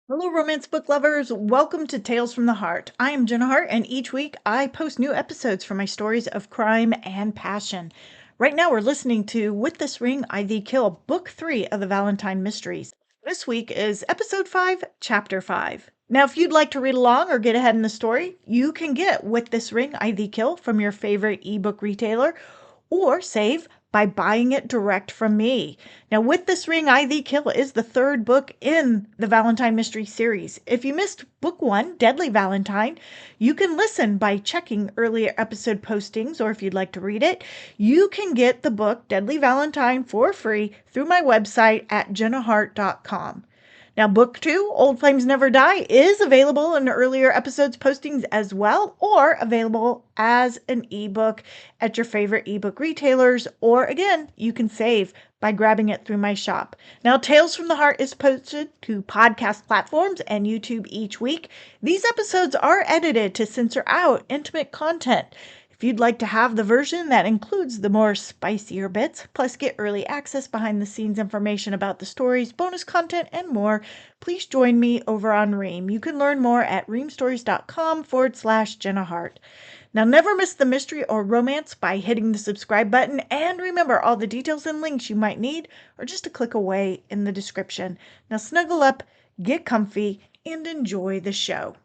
Hello, romance book lovers. Welcome to Tales from the Heart. I am Jenna Harte, and each week I post new episodes for my stories of crime and passion. Right now, we're listening to With This Ring, I Thee Kill, Book 3 of the Valentine Mysteries. This week is Episode 5, Chapter 5. Now, if you'd like to read along or get ahead in the story, you can get With This Ring, I Thee Kill from your favorite ebook retailer or save by buying it direct from me. Now, With This Ring, I Thee Kill is the third book in the Valentine Mystery series. If you missed book 1, Deadly Valentine, you can listen by checking earlier episode postings, or if you'd like to read it, you can get the book Deadly Valentine for free through my website at jennahart.com. Now, book 2, Old Flames Never Die, is available in earlier episodes postings as well, or available as an ebook at your favorite ebook retailers, or again, you can save by grabbing it through my shop. Now, Tales from the Heart is posted to podcast platforms and YouTube each week. These episodes are edited to censor out intimate content. If you'd like to have the version that includes the more spicier bits, plus get early access, behind the scenes information about the stories, bonus content, and more, please join me over on Ream. You can learn more at reamstories.com/Jenna Harte. Now, never miss the mystery or romance by hitting the subscribe button. And remember, all the details and links you might need are just a click away in the description. Now, snuggle up, get comfy, and enjoy the show.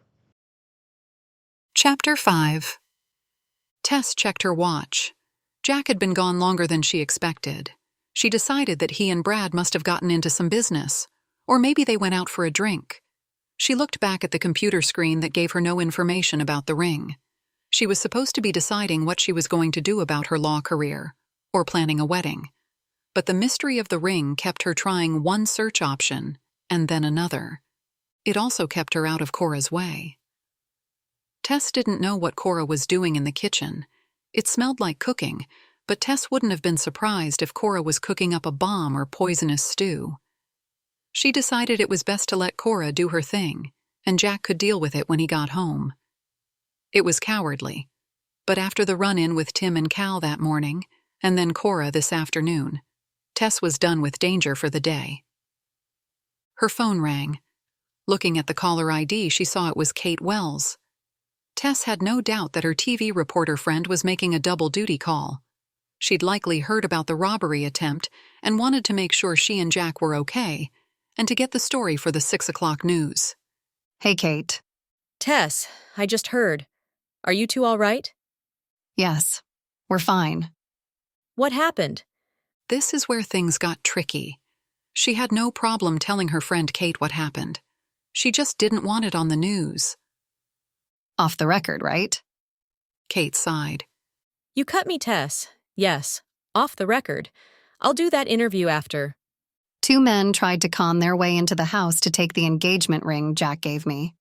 Chapter 5. Tess checked her watch. Jack had been gone longer than she expected. She decided that he and Brad must have gotten into some business, or maybe they went out for a drink. She looked back at the computer screen that gave her no information about the ring. She was supposed to be deciding what she was going to do about her law career, or planning a wedding. But the mystery of the ring kept her trying one search option, and then another. It also kept her out of Cora's way. Tess didn't know what Cora was doing in the kitchen. It smelled like cooking, but Tess wouldn't have been surprised if Cora was cooking up a bomb or poisonous stew. She decided it was best to let Cora do her thing, and Jack could deal with it when he got home. It was cowardly, but after the run-in with Tim and Cal that morning, and then Cora this afternoon, Tess was done with danger for the day. Her phone rang. Looking at the caller ID, she saw it was Kate Wells. Tess had no doubt that her TV reporter friend was making a double-duty call. She'd likely heard about the robbery attempt and wanted to make sure she and Jack were okay, and to get the story for the 6 o'clock news. Hey, Kate. Tess, I just heard. Are you two all right? Yes, we're fine. What happened? This is where things got tricky. She had no problem telling her friend Kate what happened. She just didn't want it on the news. Off the record, right? Kate sighed. You cut me, Tess. Yes, off the record. I'll do that interview after. 2 men tried to con their way into the house to take the engagement ring Jack gave me.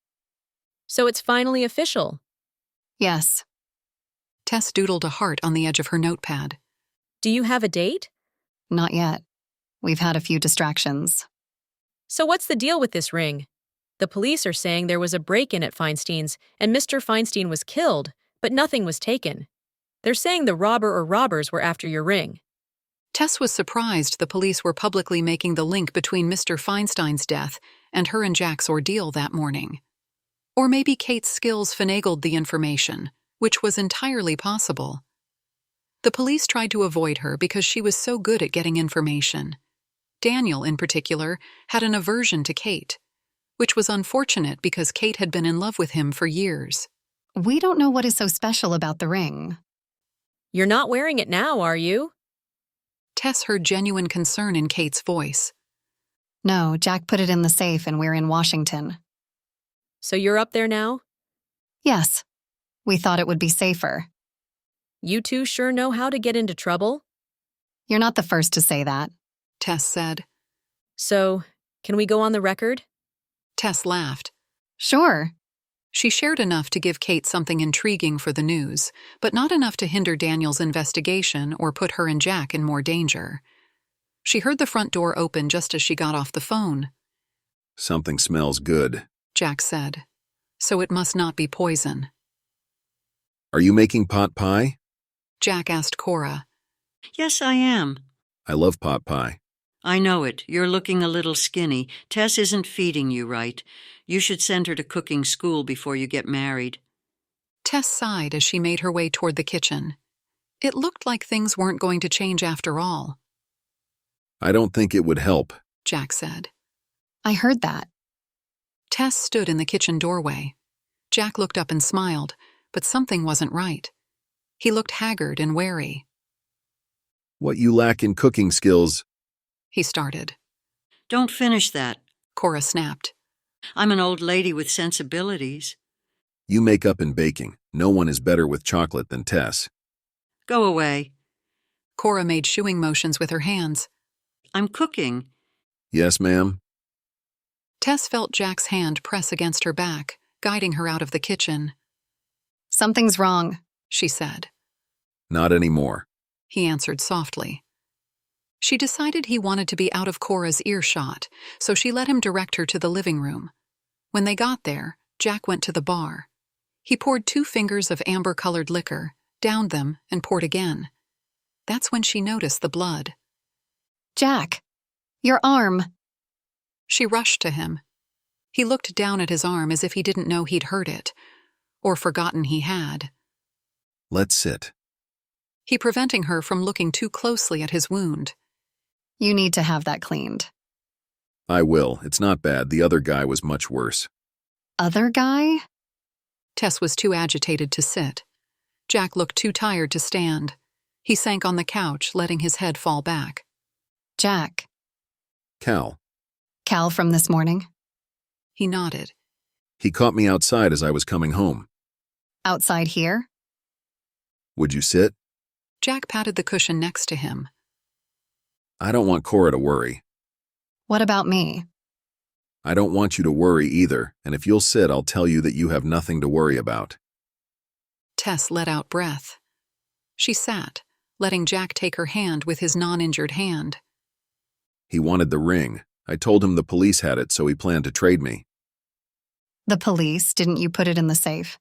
So it's finally official. Yes. Tess doodled a heart on the edge of her notepad. Do you have a date? Not yet. We've had a few distractions. So what's the deal with this ring? The police are saying there was a break-in at Feinstein's and Mr. Feinstein was killed, but nothing was taken. They're saying the robber or robbers were after your ring. Tess was surprised the police were publicly making the link between Mr. Feinstein's death and her and Jack's ordeal that morning. Or maybe Kate's skills finagled the information, which was entirely possible. The police tried to avoid her because she was so good at getting information. Daniel, in particular, had an aversion to Kate, which was unfortunate because Kate had been in love with him for years. We don't know what is so special about the ring. You're not wearing it now, are you? Tess heard genuine concern in Kate's voice. No, Jack put it in the safe and we're in Washington. So you're up there now? Yes. We thought it would be safer. You two sure know how to get into trouble? You're not the first to say that. Tess said. So, can we go on the record? Tess laughed. Sure. She shared enough to give Kate something intriguing for the news, but not enough to hinder Daniel's investigation or put her and Jack in more danger. She heard the front door open just as she got off the phone. Something smells good, Jack said. So it must not be poison. Are you making pot pie? Jack asked Cora. Yes, I am. I love pot pie. I know it. You're looking a little skinny. Tess isn't feeding you right. You should send her to cooking school before you get married. Tess sighed as she made her way toward the kitchen. It looked like things weren't going to change after all. I don't think it would help. Jack said. I heard that. Tess stood in the kitchen doorway. Jack looked up and smiled, but something wasn't right. He looked haggard and wary. What you lack in cooking skills. He started. Don't finish that. Cora snapped. I'm an old lady with sensibilities. You make up in baking. No one is better with chocolate than Tess. Go away. Cora made shooing motions with her hands. I'm cooking. Yes, ma'am? Tess felt Jack's hand press against her back, guiding her out of the kitchen. Something's wrong, She said. Not anymore. He answered softly. She decided he wanted to be out of Cora's earshot, so she let him direct her to the living room. When they got there, Jack went to the bar. He poured 2 fingers of amber-colored liquor, downed them, and poured again. That's when she noticed the blood. Jack, your arm. She rushed to him. He looked down at his arm as if he didn't know he'd hurt it, or forgotten he had. Let's sit. He preventing her from looking too closely at his wound. You need to have that cleaned. I will. It's not bad. The other guy was much worse. Other guy? Tess was too agitated to sit. Jack looked too tired to stand. He sank on the couch, letting his head fall back. Jack. Cal. Cal from this morning? He nodded. He caught me outside as I was coming home. Outside here? Would you sit? Jack patted the cushion next to him. I don't want Cora to worry. What about me? I don't want you to worry either, and if you'll sit, I'll tell you that you have nothing to worry about. Tess let out breath. She sat, letting Jack take her hand with his non-injured hand. He wanted the ring. I told him the police had it, so he planned to trade me. The police? Didn't you put it in the safe?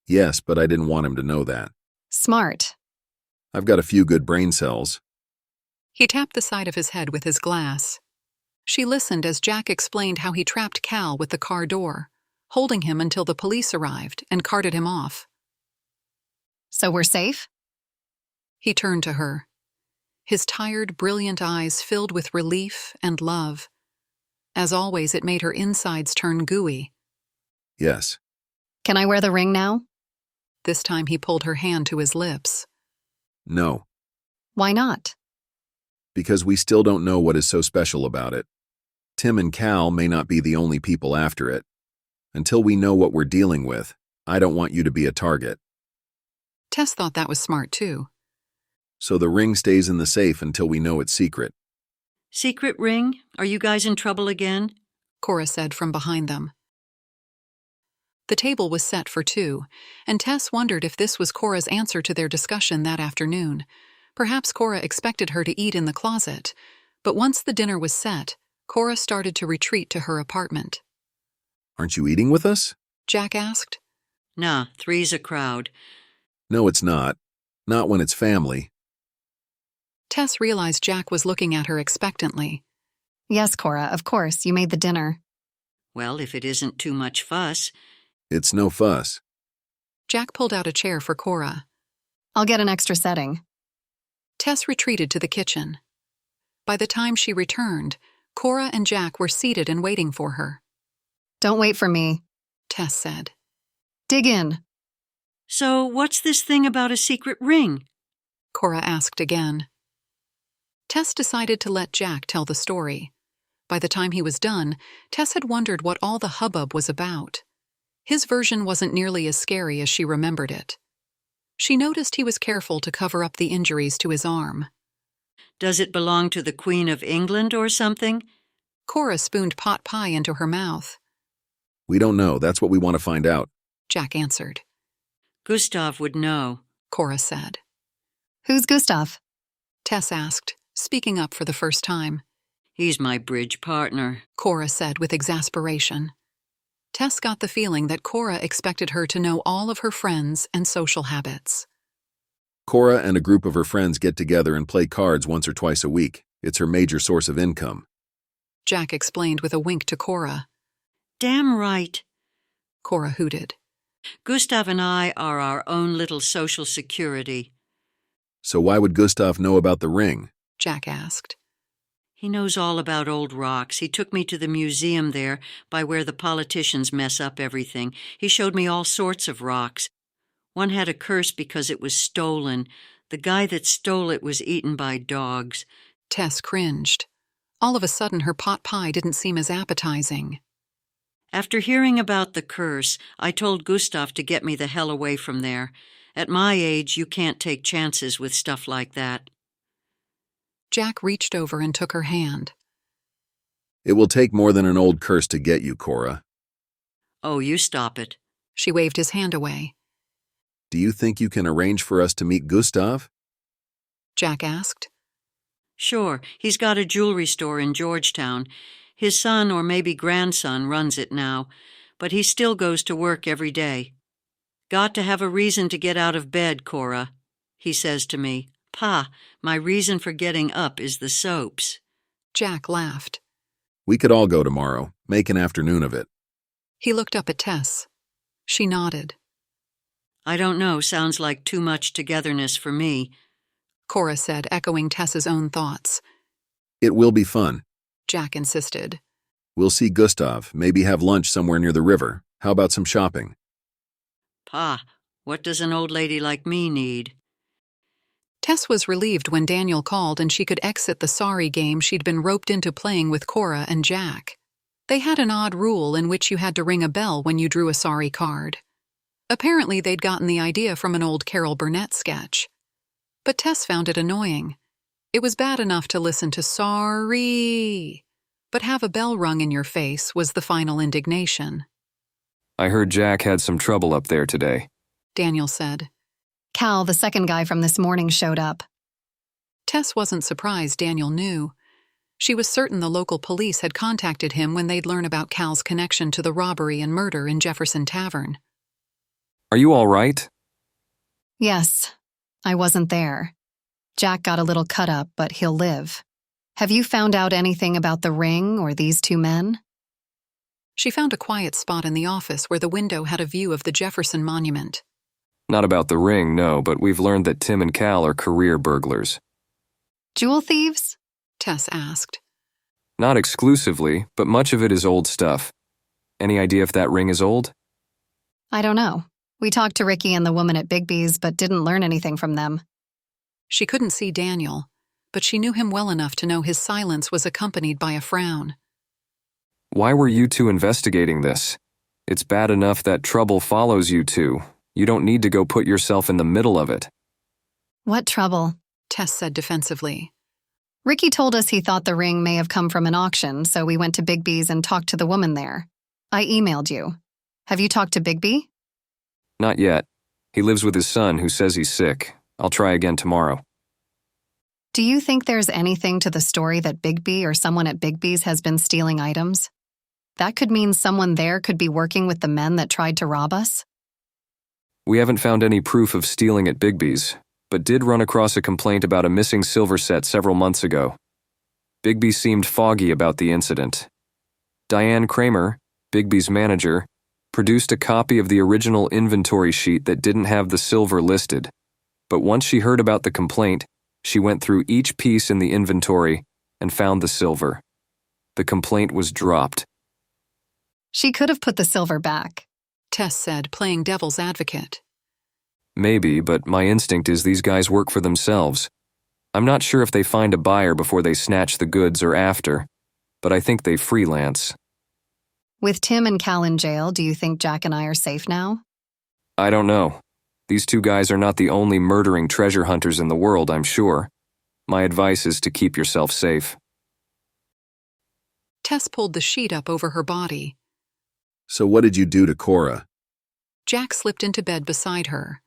Yes, but I didn't want him to know that. Smart. I've got a few good brain cells. He tapped the side of his head with his glass. She listened as Jack explained how he trapped Cal with the car door, holding him until the police arrived and carted him off. So we're safe? He turned to her. His tired, brilliant eyes filled with relief and love. As always, it made her insides turn gooey. Yes. Can I wear the ring now? This time he pulled her hand to his lips. No. Why not? Because we still don't know what is so special about it. Tim and Cal may not be the only people after it. Until we know what we're dealing with, I don't want you to be a target. Tess thought that was smart, too. So the ring stays in the safe until we know it's secret. Secret ring? Are you guys in trouble again? Cora said from behind them. The table was set for 2, and Tess wondered if this was Cora's answer to their discussion that afternoon. Perhaps Cora expected her to eat in the closet, but once the dinner was set, Cora started to retreat to her apartment. Aren't you eating with us? Jack asked. Nah, 3's a crowd. No, it's not. Not when it's family. Tess realized Jack was looking at her expectantly. Yes, Cora, of course. You made the dinner. Well, if it isn't too much fuss. It's no fuss. Jack pulled out a chair for Cora. I'll get an extra setting. Tess retreated to the kitchen. By the time she returned, Cora and Jack were seated and waiting for her. Don't wait for me, Tess said. Dig in. So what's this thing about a secret ring? Cora asked again. Tess decided to let Jack tell the story. By the time he was done, Tess had wondered what all the hubbub was about. His version wasn't nearly as scary as she remembered it. She noticed he was careful to cover up the injuries to his arm. Does it belong to the Queen of England or something? Cora spooned pot pie into her mouth. We don't know. That's what we want to find out. Jack answered. Gustav would know, Cora said. Who's Gustav? Tess asked, speaking up for the first time. He's my bridge partner, Cora said with exasperation. Tess got the feeling that Cora expected her to know all of her friends and social habits. Cora and a group of her friends get together and play cards once or twice a week. It's her major source of income. Jack explained with a wink to Cora. Damn right. Cora hooted. Gustav and I are our own little social security. So why would Gustav know about the ring? Jack asked. He knows all about old rocks. He took me to the museum there, by where the politicians mess up everything. He showed me all sorts of rocks. One had a curse because it was stolen. The guy that stole it was eaten by dogs. Tess cringed. All of a sudden, her pot pie didn't seem as appetizing. After hearing about the curse, I told Gustav to get me the hell away from there. At my age, you can't take chances with stuff like that. Jack reached over and took her hand. It will take more than an old curse to get you, Cora. Oh, you stop it. She waved his hand away. Do you think you can arrange for us to meet Gustav? Jack asked. Sure, he's got a jewelry store in Georgetown. His son or maybe grandson runs it now, but he still goes to work every day. Got to have a reason to get out of bed, Cora. He says to me, Pa, my reason for getting up is the soaps. Jack laughed. We could all go tomorrow. Make an afternoon of it. He looked up at Tess. She nodded. I don't know, sounds like too much togetherness for me. Cora said, echoing Tess's own thoughts. It will be fun. Jack insisted. We'll see Gustav, maybe have lunch somewhere near the river. How about some shopping? Pa, what does an old lady like me need? Tess was relieved when Daniel called and she could exit the sorry game she'd been roped into playing with Cora and Jack. They had an odd rule in which you had to ring a bell when you drew a sorry card. Apparently they'd gotten the idea from an old Carol Burnett sketch. But Tess found it annoying. It was bad enough to listen to sorry, but have a bell rung in your face was the final indignation. I heard Jack had some trouble up there today, Daniel said. Cal, the second guy from this morning, showed up. Tess wasn't surprised Daniel knew. She was certain the local police had contacted him when they'd learn about Cal's connection to the robbery and murder in Jefferson Tavern. Are you all right? Yes, I wasn't there. Jack got a little cut up, but he'll live. Have you found out anything about the ring or these two men? She found a quiet spot in the office where the window had a view of the Jefferson Monument. Not about the ring, no, but we've learned that Tim and Cal are career burglars. Jewel thieves? Tess asked. Not exclusively, but much of it is old stuff. Any idea if that ring is old? I don't know. We talked to Ricky and the woman at Bigby's, but didn't learn anything from them. She couldn't see Daniel, but she knew him well enough to know his silence was accompanied by a frown. Why were you two investigating this? It's bad enough that trouble follows you two. You don't need to go put yourself in the middle of it. What trouble? Tess said defensively. Ricky told us he thought the ring may have come from an auction, so we went to Bigby's and talked to the woman there. I emailed you. Have you talked to Bigby? Not yet. He lives with his son who says he's sick. I'll try again tomorrow. Do you think there's anything to the story that Bigby or someone at Bigby's has been stealing items? That could mean someone there could be working with the men that tried to rob us? We haven't found any proof of stealing at Bigby's, but did run across a complaint about a missing silver set several months ago. Bigby seemed foggy about the incident. Diane Kramer, Bigby's manager, produced a copy of the original inventory sheet that didn't have the silver listed, but once she heard about the complaint, she went through each piece in the inventory and found the silver. The complaint was dropped. She could have put the silver back, Tess said, playing devil's advocate. Maybe, but my instinct is these guys work for themselves. I'm not sure if they find a buyer before they snatch the goods or after, but I think they freelance. With Tim and Cal in jail, do you think Jack and I are safe now? I don't know. These two guys are not the only murdering treasure hunters in the world, I'm sure. My advice is to keep yourself safe. Tess pulled the sheet up over her body. So what did you do to Cora? Jack slipped into bed beside her.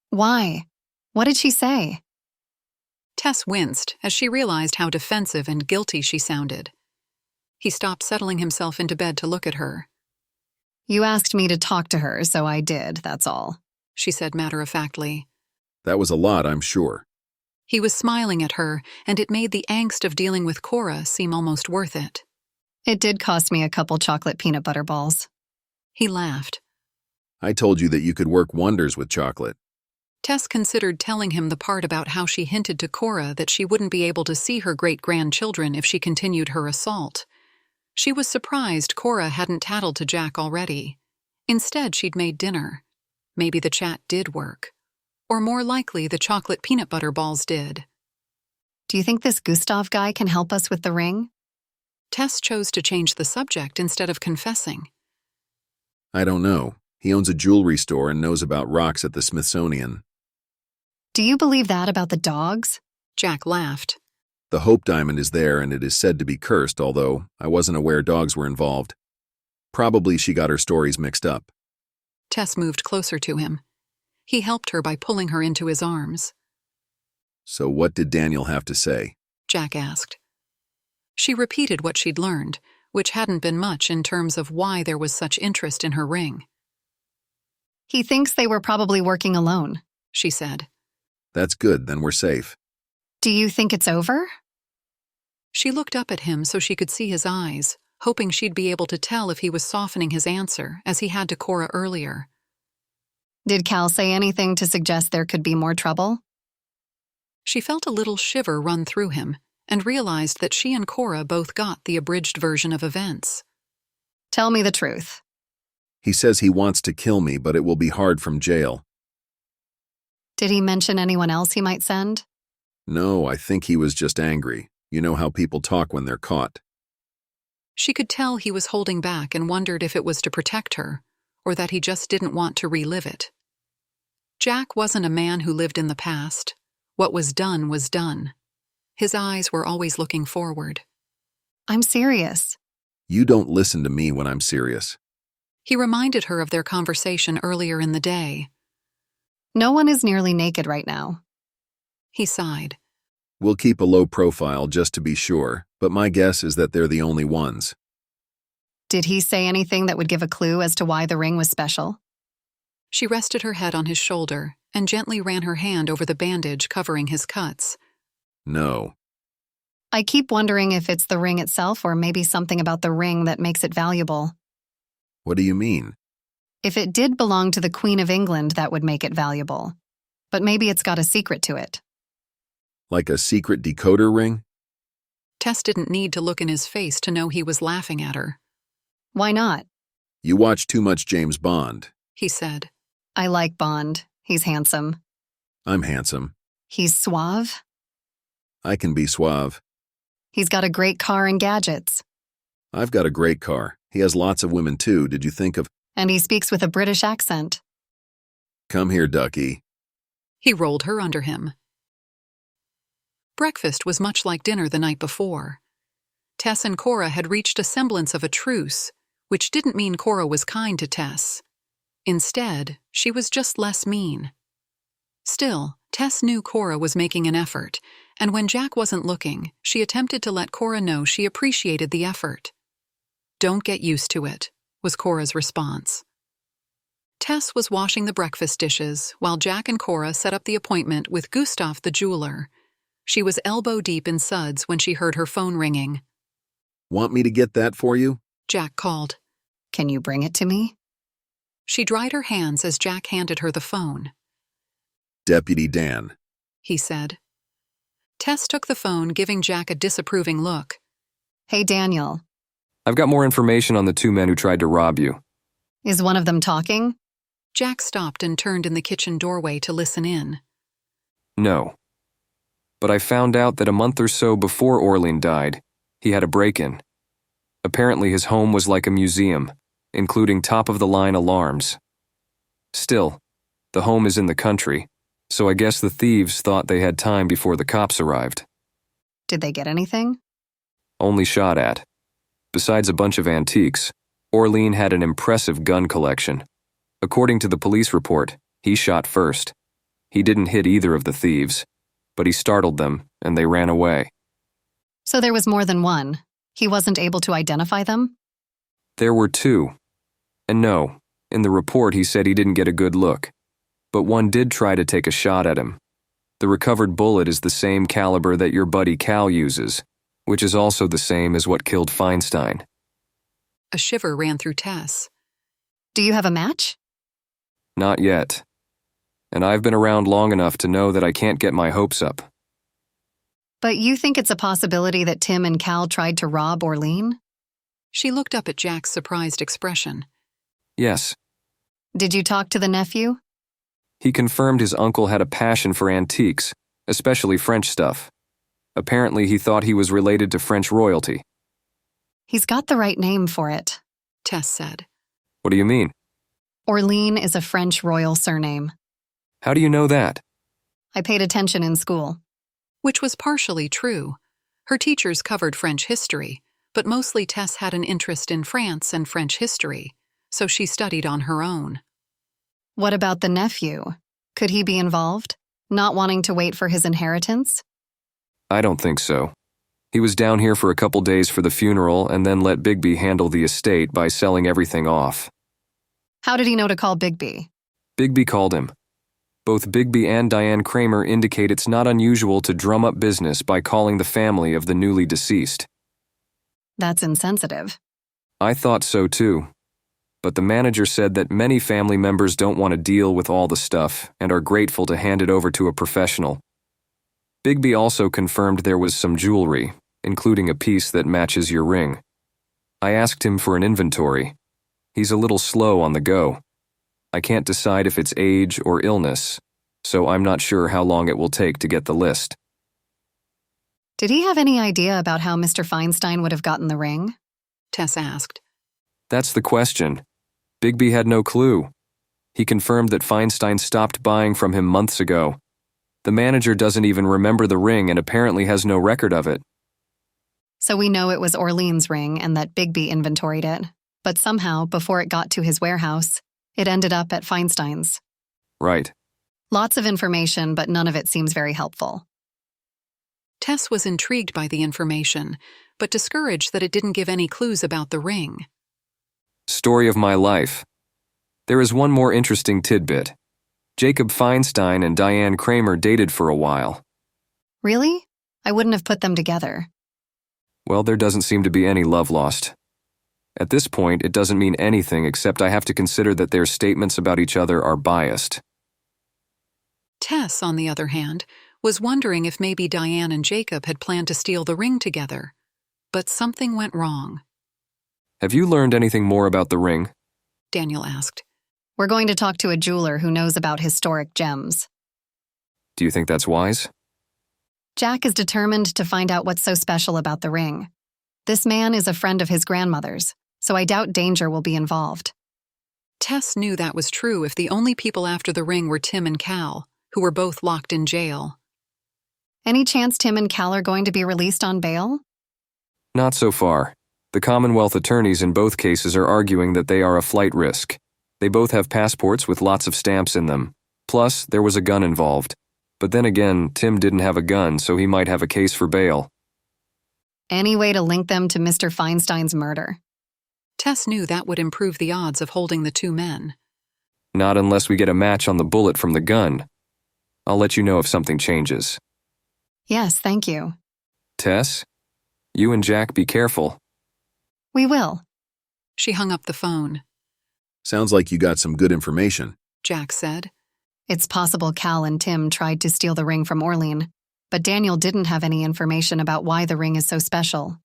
Why? What did she say? Tess winced as she realized how defensive and guilty she sounded. He stopped settling himself into bed to look at her. You asked me to talk to her, so I did, that's all. She said matter-of-factly. That was a lot, I'm sure. He was smiling at her, and it made the angst of dealing with Cora seem almost worth it. It did cost me a couple chocolate peanut butter balls. He laughed. I told you that you could work wonders with chocolate. Tess considered telling him the part about how she hinted to Cora that she wouldn't be able to see her great-grandchildren if she continued her assault. She was surprised Cora hadn't tattled to Jack already. Instead, she'd made dinner. Maybe the chat did work. Or more likely, the chocolate peanut butter balls did. Do you think this Gustav guy can help us with the ring? Tess chose to change the subject instead of confessing. I don't know. He owns a jewelry store and knows about rocks at the Smithsonian. Do you believe that about the dogs? Jack laughed. The Hope Diamond is there and it is said to be cursed, although I wasn't aware dogs were involved. Probably she got her stories mixed up. Tess moved closer to him. He helped her by pulling her into his arms. So what did Daniel have to say? Jack asked. She repeated what she'd learned, which hadn't been much in terms of why there was such interest in her ring. He thinks they were probably working alone, she said. That's good, then we're safe. Do you think it's over? She looked up at him so she could see his eyes, hoping she'd be able to tell if he was softening his answer, as he had to Cora earlier. Did Cal say anything to suggest there could be more trouble? She felt a little shiver run through him, and realized that she and Cora both got the abridged version of events. Tell me the truth. He says he wants to kill me, but it will be hard from jail. Did he mention anyone else he might send? No, I think he was just angry. You know how people talk when they're caught. She could tell he was holding back and wondered if it was to protect her, or that he just didn't want to relive it. Jack wasn't a man who lived in the past. What was done was done. His eyes were always looking forward. I'm serious. You don't listen to me when I'm serious. He reminded her of their conversation earlier in the day. No one is nearly naked right now. He sighed. We'll keep a low profile just to be sure, but my guess is that they're the only ones. Did he say anything that would give a clue as to why the ring was special? She rested her head on his shoulder and gently ran her hand over the bandage covering his cuts. No. I keep wondering if it's the ring itself or maybe something about the ring that makes it valuable. What do you mean? If it did belong to the Queen of England, that would make it valuable. But maybe it's got a secret to it. Like a secret decoder ring? Tess didn't need to look in his face to know he was laughing at her. Why not? You watch too much James Bond. He said. I like Bond. He's handsome. I'm handsome. He's suave. I can be suave. He's got a great car and gadgets. I've got a great car. He has lots of women too. Did you think of... And he speaks with a British accent. Come here, ducky. He rolled her under him. Breakfast was much like dinner the night before. Tess and Cora had reached a semblance of a truce, which didn't mean Cora was kind to Tess. Instead, she was just less mean. Still, Tess knew Cora was making an effort, and when Jack wasn't looking, she attempted to let Cora know she appreciated the effort. "Don't get used to it," was Cora's response. Tess was washing the breakfast dishes while Jack and Cora set up the appointment with Gustav the jeweler. She was elbow-deep in suds when she heard her phone ringing. Want me to get that for you? Jack called. Can you bring it to me? She dried her hands as Jack handed her the phone. Deputy Dan. He said. Tess took the phone, giving Jack a disapproving look. Hey, Daniel. I've got more information on the two men who tried to rob you. Is one of them talking? Jack stopped and turned in the kitchen doorway to listen in. No. But I found out that a month or so before Orlean died, he had a break-in. Apparently his home was like a museum, including top-of-the-line alarms. Still, the home is in the country, so I guess the thieves thought they had time before the cops arrived. Did they get anything? Only shot at. Besides a bunch of antiques, Orlean had an impressive gun collection. According to the police report, he shot first. He didn't hit either of the thieves, but he startled them and they ran away. So there was more than one. He wasn't able to identify them? There were two. And no, in the report he said he didn't get a good look. But one did try to take a shot at him. The recovered bullet is the same caliber that your buddy Cal uses, which is also the same as what killed Feinstein. A shiver ran through Tess. Do you have a match? Not yet. And I've been around long enough to know that I can't get my hopes up. But you think it's a possibility that Tim and Cal tried to rob Orlean? She looked up at Jack's surprised expression. Yes. Did you talk to the nephew? He confirmed his uncle had a passion for antiques, especially French stuff. Apparently, he thought he was related to French royalty. He's got the right name for it. Tess said. What do you mean? Orlean is a French royal surname. How do you know that? I paid attention in school. Which was partially true. Her teachers covered French history, but mostly Tess had an interest in France and French history, so she studied on her own. What about the nephew? Could he be involved? Not wanting to wait for his inheritance? I don't think so. He was down here for a couple days for the funeral and then let Bigby handle the estate by selling everything off. How did he know to call Bigby? Bigby called him. Both Bigby and Diane Kramer indicate it's not unusual to drum up business by calling the family of the newly deceased. That's insensitive. I thought so too. But the manager said that many family members don't want to deal with all the stuff and are grateful to hand it over to a professional. Bigby also confirmed there was some jewelry, including a piece that matches your ring. I asked him for an inventory. He's a little slow on the go. I can't decide if it's age or illness, so I'm not sure how long it will take to get the list. Did he have any idea about how Mr. Feinstein would have gotten the ring? Tess asked. That's the question. Bigby had no clue. He confirmed that Feinstein stopped buying from him months ago. The manager doesn't even remember the ring and apparently has no record of it. So we know it was Orlean's ring and that Bigby inventoried it. But somehow, before it got to his warehouse, it ended up at Feinstein's. Right. Lots of information, but none of it seems very helpful. Tess was intrigued by the information, but discouraged that it didn't give any clues about the ring. Story of my life. There is one more interesting tidbit. Jacob Feinstein and Diane Kramer dated for a while. Really? I wouldn't have put them together. Well, there doesn't seem to be any love lost. At this point, it doesn't mean anything except I have to consider that their statements about each other are biased. Tess, on the other hand, was wondering if maybe Diane and Jacob had planned to steal the ring together. But something went wrong. Have you learned anything more about the ring? Daniel asked. We're going to talk to a jeweler who knows about historic gems. Do you think that's wise? Jack is determined to find out what's so special about the ring. This man is a friend of his grandmother's, so I doubt danger will be involved. Tess knew that was true if the only people after the ring were Tim and Cal, who were both locked in jail. Any chance Tim and Cal are going to be released on bail? Not so far. The Commonwealth attorneys in both cases are arguing that they are a flight risk. They both have passports with lots of stamps in them. Plus, there was a gun involved. But then again, Tim didn't have a gun, so he might have a case for bail. Any way to link them to Mr. Feinstein's murder? Tess knew that would improve the odds of holding the two men. Not unless we get a match on the bullet from the gun. I'll let you know if something changes. Yes, thank you. Tess, you and Jack be careful. We will. She hung up the phone. Sounds like you got some good information. Jack said. It's possible Cal and Tim tried to steal the ring from Orlean, but Daniel didn't have any information about why the ring is so special.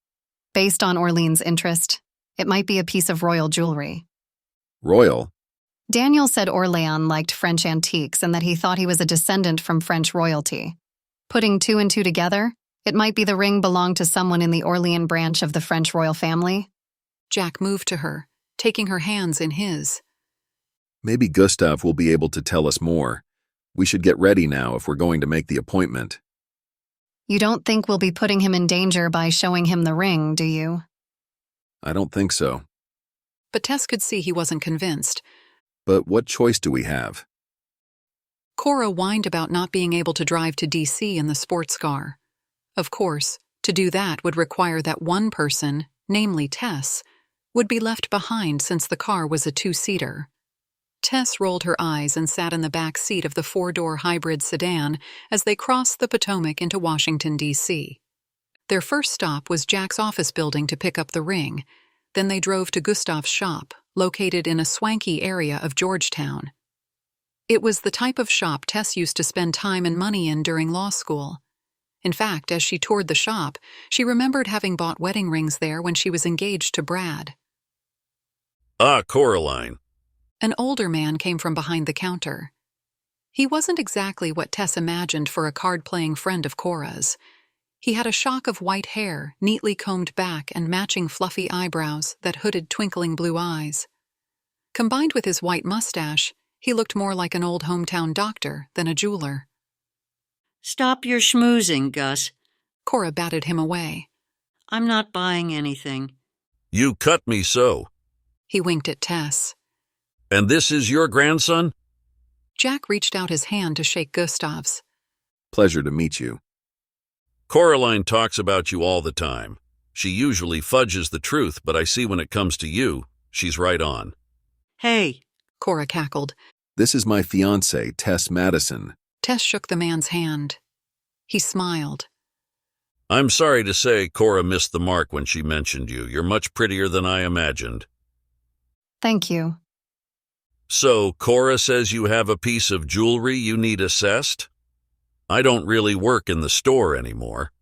Based on Orlean's interest, it might be a piece of royal jewelry. Royal? Daniel said Orlean liked French antiques and that he thought he was a descendant from French royalty. Putting two and two together, it might be the ring belonged to someone in the Orlean branch of the French royal family. Jack moved to her, taking her hands in his. Maybe Gustav will be able to tell us more. We should get ready now if we're going to make the appointment. You don't think we'll be putting him in danger by showing him the ring, do you? I don't think so. But Tess could see he wasn't convinced. But what choice do we have? Cora whined about not being able to drive to D.C. in the sports car. Of course, to do that would require that one person, namely Tess, would be left behind since the car was a two-seater. Tess rolled her eyes and sat in the back seat of the four-door hybrid sedan as they crossed the Potomac into Washington, D.C. Their first stop was Jack's office building to pick up the ring. Then they drove to Gustav's shop, located in a swanky area of Georgetown. It was the type of shop Tess used to spend time and money in during law school. In fact, as she toured the shop, she remembered having bought wedding rings there when she was engaged to Brad. Ah, Coraline. An older man came from behind the counter. He wasn't exactly what Tess imagined for a card-playing friend of Cora's. He had a shock of white hair, neatly combed back, and matching fluffy eyebrows that hooded twinkling blue eyes. Combined with his white mustache, he looked more like an old hometown doctor than a jeweler. Stop your schmoozing, Gus. Cora batted him away. I'm not buying anything. You cut me so. He winked at Tess. And this is your grandson? Jack reached out his hand to shake Gustav's. Pleasure to meet you. Coraline talks about you all the time. She usually fudges the truth, but I see when it comes to you, she's right on. Hey. Cora cackled. This is my fiancée, Tess Madison. Tess shook the man's hand. He smiled. I'm sorry to say Cora missed the mark when she mentioned you. You're much prettier than I imagined. Thank you. So, Cora says you have a piece of jewelry you need assessed? I don't really work in the store anymore.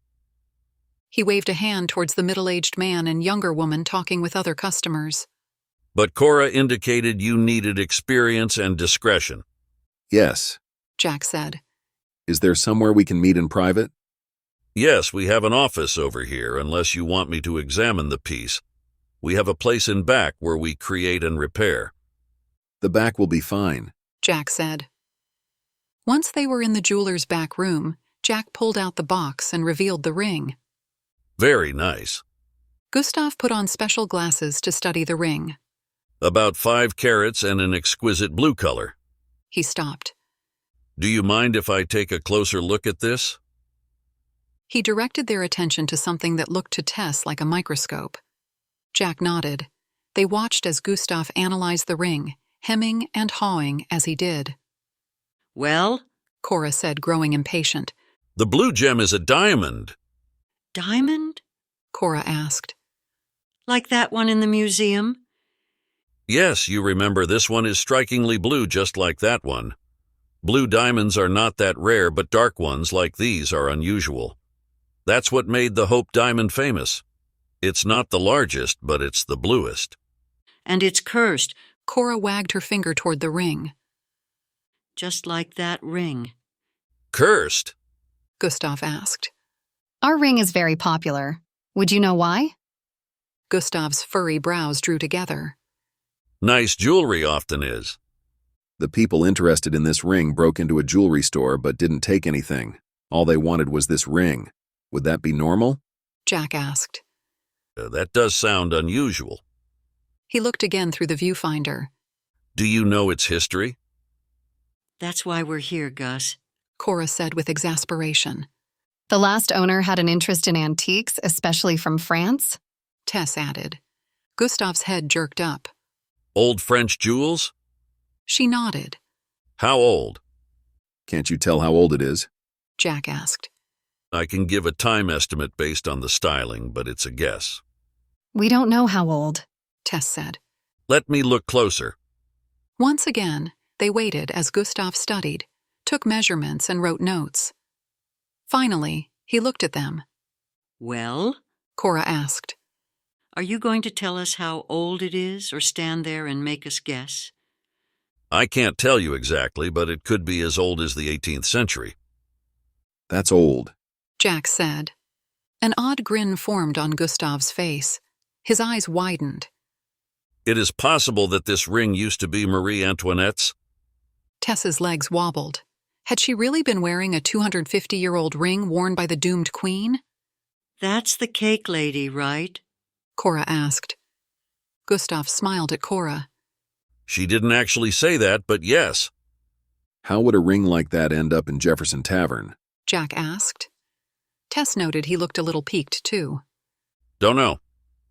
He waved a hand towards the middle-aged man and younger woman talking with other customers. But Cora indicated you needed experience and discretion. Yes. Jack said. Is there somewhere we can meet in private? Yes, we have an office over here, unless you want me to examine the piece. We have a place in back where we create and repair. The back will be fine, Jack said. Once they were in the jeweler's back room, Jack pulled out the box and revealed the ring. Very nice. Gustav put on special glasses to study the ring. About 5 carats and an exquisite blue color. He stopped. Do you mind if I take a closer look at this? He directed their attention to something that looked to Tess like a microscope. Jack nodded. They watched as Gustav analyzed the ring, hemming and hawing as he did. Well? Cora said, growing impatient. The blue gem is a diamond. Diamond? Cora asked. Like that one in the museum? Yes, you remember this one is strikingly blue just like that one. Blue diamonds are not that rare, but dark ones like these are unusual. That's what made the Hope diamond famous. It's not the largest, but it's the bluest. And it's cursed. Cora wagged her finger toward the ring. Just like that ring. Cursed? Gustav asked. Our ring is very popular. Would you know why? Gustav's furry brows drew together. Nice jewelry often is. The people interested in this ring broke into a jewelry store but didn't take anything. All they wanted was this ring. Would that be normal? Jack asked. That does sound unusual. He looked again through the viewfinder. Do you know its history? That's why we're here, Gus. Cora said with exasperation. The last owner had an interest in antiques, especially from France? Tess added. Gustav's head jerked up. Old French jewels? She nodded. How old? Can't you tell how old it is? Jack asked. I can give a time estimate based on the styling, but it's a guess. We don't know how old, Tess said. Let me look closer. Once again, they waited as Gustav studied, took measurements, and wrote notes. Finally, he looked at them. Well? Cora asked. Are you going to tell us how old it is, or stand there and make us guess? I can't tell you exactly, but it could be as old as the 18th century. That's old, Jack said. An odd grin formed on Gustav's face. His eyes widened. It is possible that this ring used to be Marie Antoinette's. Tess's legs wobbled. Had she really been wearing a 250-year-old ring worn by the doomed queen? That's the cake lady, right? Cora asked. Gustav smiled at Cora. She didn't actually say that, but yes. How would a ring like that end up in Jefferson Tavern? Jack asked. Tess noted he looked a little piqued, too. Don't know.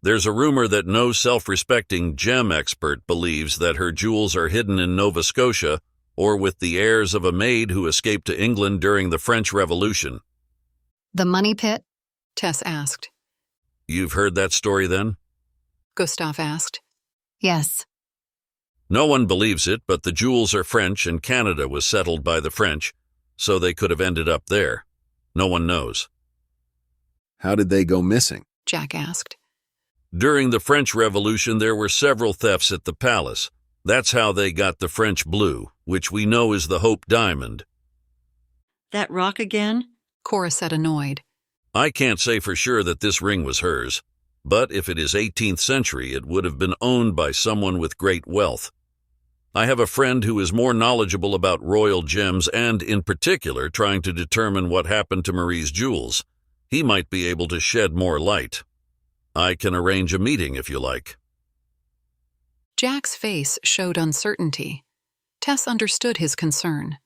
There's a rumor that no self-respecting gem expert believes that her jewels are hidden in Nova Scotia or with the heirs of a maid who escaped to England during the French Revolution. The money pit? Tess asked. You've heard that story then? Gustav asked. Yes. No one believes it, but the jewels are French and Canada was settled by the French, so they could have ended up there. No one knows. How did they go missing? Jack asked. During the French Revolution, there were several thefts at the palace. That's how they got the French blue, which we know is the Hope Diamond. That rock again? Cora said, annoyed. I can't say for sure that this ring was hers, but if it is 18th century, it would have been owned by someone with great wealth. I have a friend who is more knowledgeable about royal gems and, in particular, trying to determine what happened to Marie's jewels. He might be able to shed more light. I can arrange a meeting if you like. Jack's face showed uncertainty. Tess understood his concern.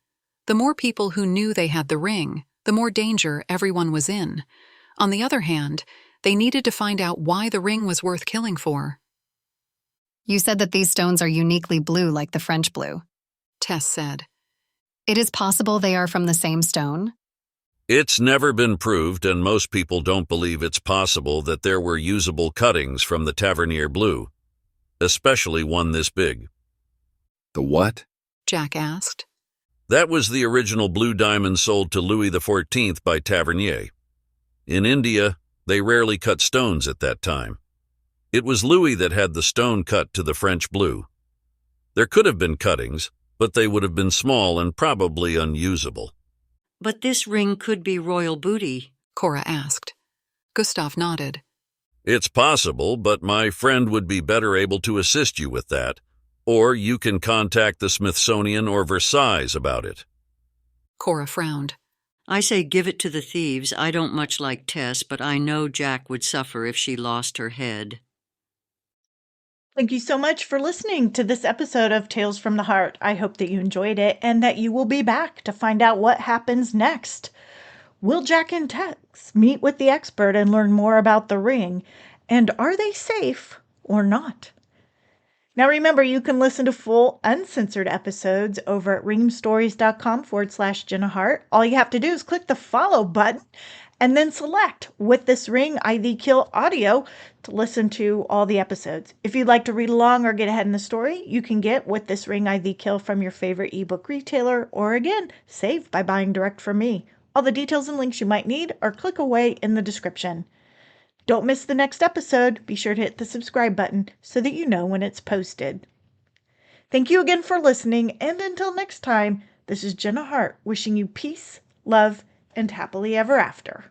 The more people who knew they had the ring, the more danger everyone was in. On the other hand, they needed to find out why the ring was worth killing for. You said that these stones are uniquely blue like the French blue. Tess said. It is possible they are from the same stone? It's never been proved, and most people don't believe it's possible that there were usable cuttings from the Tavernier blue, especially one this big. The what? Jack asked. That was the original blue diamond sold to Louis XIV by Tavernier. In India, they rarely cut stones at that time. It was Louis that had the stone cut to the French blue. There could have been cuttings, but they would have been small and probably unusable. But this ring could be royal booty, Cora asked. Gustav nodded. It's possible, but my friend would be better able to assist you with that. Or you can contact the Smithsonian or Versailles about it. Cora frowned. I say give it to the thieves. I don't much like Tess, but I know Jack would suffer if she lost her head. Thank you so much for listening to this episode of Tales from the Heart. I hope that you enjoyed it and that you will be back to find out what happens next. Will Jack and Tess meet with the expert and learn more about the ring? And are they safe or not? Now remember, you can listen to full uncensored episodes over at reamstories.com/Jenna Harte. All you have to do is click the follow button and then select With This Ring I Thee Kill audio to listen to all the episodes. If you'd like to read along or get ahead in the story, you can get With This Ring I Thee Kill from your favorite ebook retailer, or again, save by buying direct from me. All the details and links you might need are click away in the description. Don't miss the next episode. Be sure to hit the subscribe button so that you know when it's posted. Thank you again for listening, and until next time, this is Jenna Harte wishing you peace, love, and happily ever after.